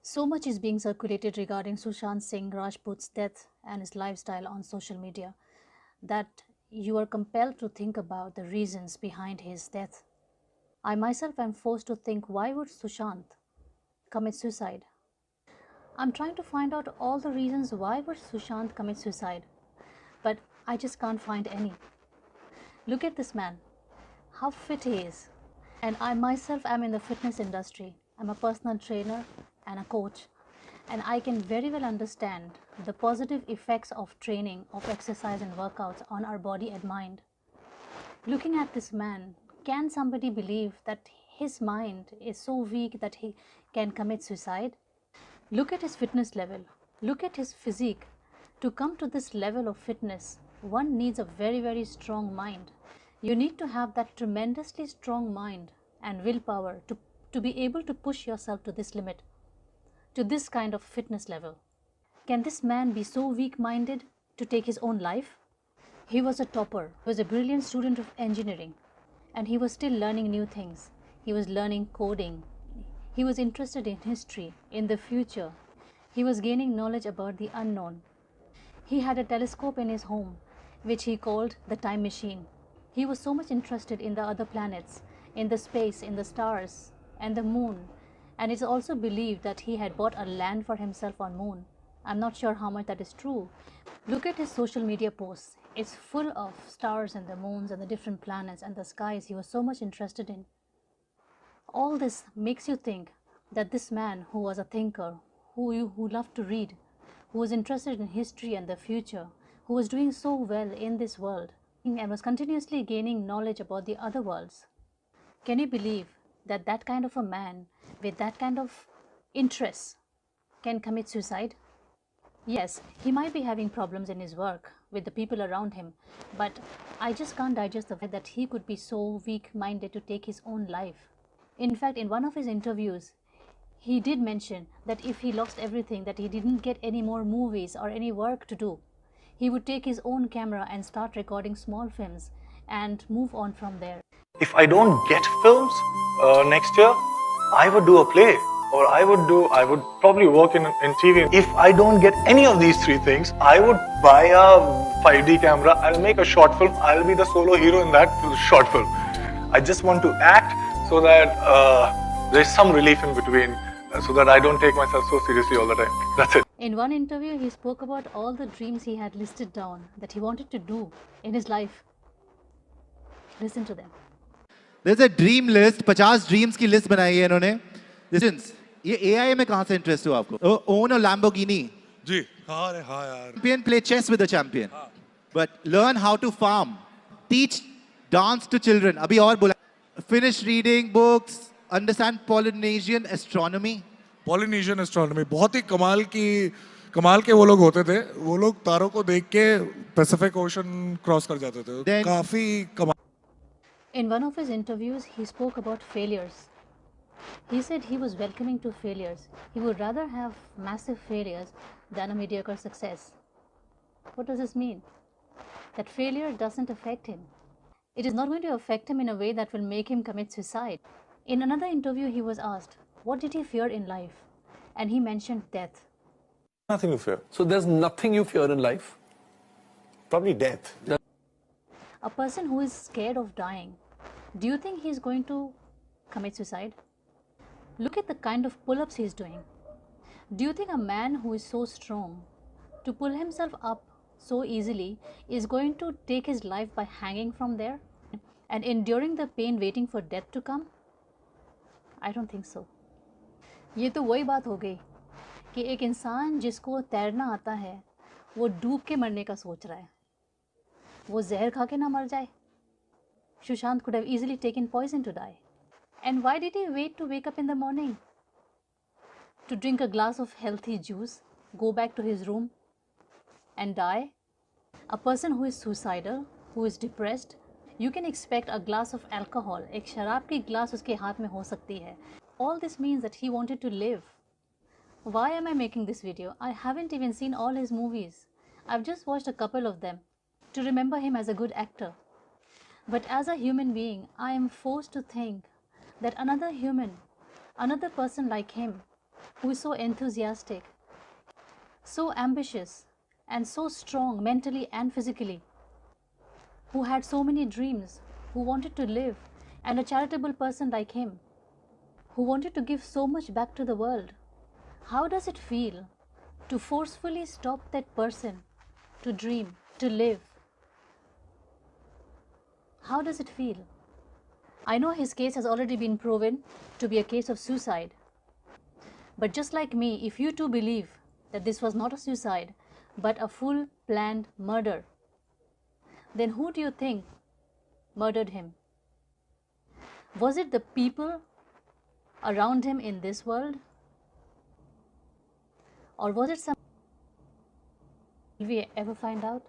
So much is being circulated regarding Sushant Singh Rajput's death and his lifestyle on social media that you are compelled to think about the reasons behind his death. I myself am forced to think, why would Sushant commit suicide? I'm trying to find out all the reasons why would Sushant commit suicide, but I just can't find any. Look at this man, how fit he is. And I myself am in the fitness industry. I'm a personal trainer and a coach. And I can very well understand the positive effects of training, of exercise and workouts on our body and mind. Looking at this man, can somebody believe that his mind is so weak that he can commit suicide? Look at his fitness level. Look at his physique. To come to this level of fitness, one needs a very, very strong mind. You need to have that tremendously strong mind and willpower to be able to push yourself to this limit, to this kind of fitness level. Can this man be so weak-minded to take his own life? He was a topper, he was a brilliant student of engineering, and he was still learning new things. He was learning coding. He was interested in history, in the future. He was gaining knowledge about the unknown. He had a telescope in his home, which he called the time machine. He was so much interested in the other planets, in the space, in the stars, and the moon. And it's also believed that he had bought a land for himself on moon. I'm not sure how much that is true. Look at his social media posts. It's full of stars and the moons and the different planets and the skies he was so much interested in. All this makes you think that this man, who was a thinker, who loved to read, who was interested in history and the future, who was doing so well in this world and was continuously gaining knowledge about the other worlds. Can you believe that that kind of a man with that kind of interests can commit suicide? Yes, he might be having problems in his work with the people around him, but I just can't digest the fact that he could be so weak-minded to take his own life. In fact, in one of his interviews, he did mention that if he lost everything, that he didn't get any more movies or any work to do, he would take his own camera and start recording small films and move on from there. If I don't get films next year, I would do a play, or I would probably work in TV. If I don't get any of these three things, I would buy a 5D camera, I'll make a short film, I'll be the solo hero in that short film. I just want to act so that there's some relief in between, so that I don't take myself so seriously all the time. That's it. In one interview, he spoke about all the dreams he had listed down that he wanted to do in his life. Listen to them. There's a dream list, 50 dreams की list बनाई है इन्होंने. ये AI में कहाँ से interest हुआ आपको? Own a Lamborghini. जी हाँ यार. Champion, play chess with a champion. But learn how to farm. Teach dance to children. अभी और बोला. Finish reading books. Understand Polynesian astronomy. Polynesian astronomy बहुत ही कमाल के वो लोग होते थे. वो लोग तारों को देख के Pacific Ocean cross कर जाते थे. काफी कमाल. In one of his interviews, he spoke about failures. He said he was welcoming to failures. He would rather have massive failures than a mediocre success. What does this mean? That failure doesn't affect him. It is not going to affect him in a way that will make him commit suicide. In another interview, he was asked, what did he fear in life? And he mentioned death. Nothing to fear. So there's nothing you fear in life? Probably death. A person who is scared of dying, do you think he's going to commit suicide? Look at the kind of pull-ups he's doing. Do you think a man who is so strong to pull himself up so easily is going to take his life by hanging from there and enduring the pain waiting for death to come? I don't think so. ये तो वही बात हो गई कि एक इंसान जिसको तैरना आता है वो डूब के मरने का सोच रहा है. वो जहर खा के ना मर जाए. Sushant could have easily taken poison to die. And why did he wait to wake up in the morning? To drink a glass of healthy juice, go back to his room and die? A person who is suicidal, who is depressed, you can expect a glass of alcohol. एक शराब की glass उसके हाथ में हो सकती है. All this means that he wanted to live. Why am I making this video? I haven't even seen all his movies. I've just watched a couple of them to remember him as a good actor. But as a human being, I am forced to think that another human, another person like him, who is so enthusiastic, so ambitious, and so strong mentally and physically, who had so many dreams, who wanted to live, and a charitable person like him, who wanted to give so much back to the world, how does it feel to forcefully stop that person to dream, to live? How does it feel? I know his case has already been proven to be a case of suicide. But just like me, if you too believe that this was not a suicide, but a full planned murder, then who do you think murdered him? Was it the people around him in this world? Or was it some... Will we ever find out?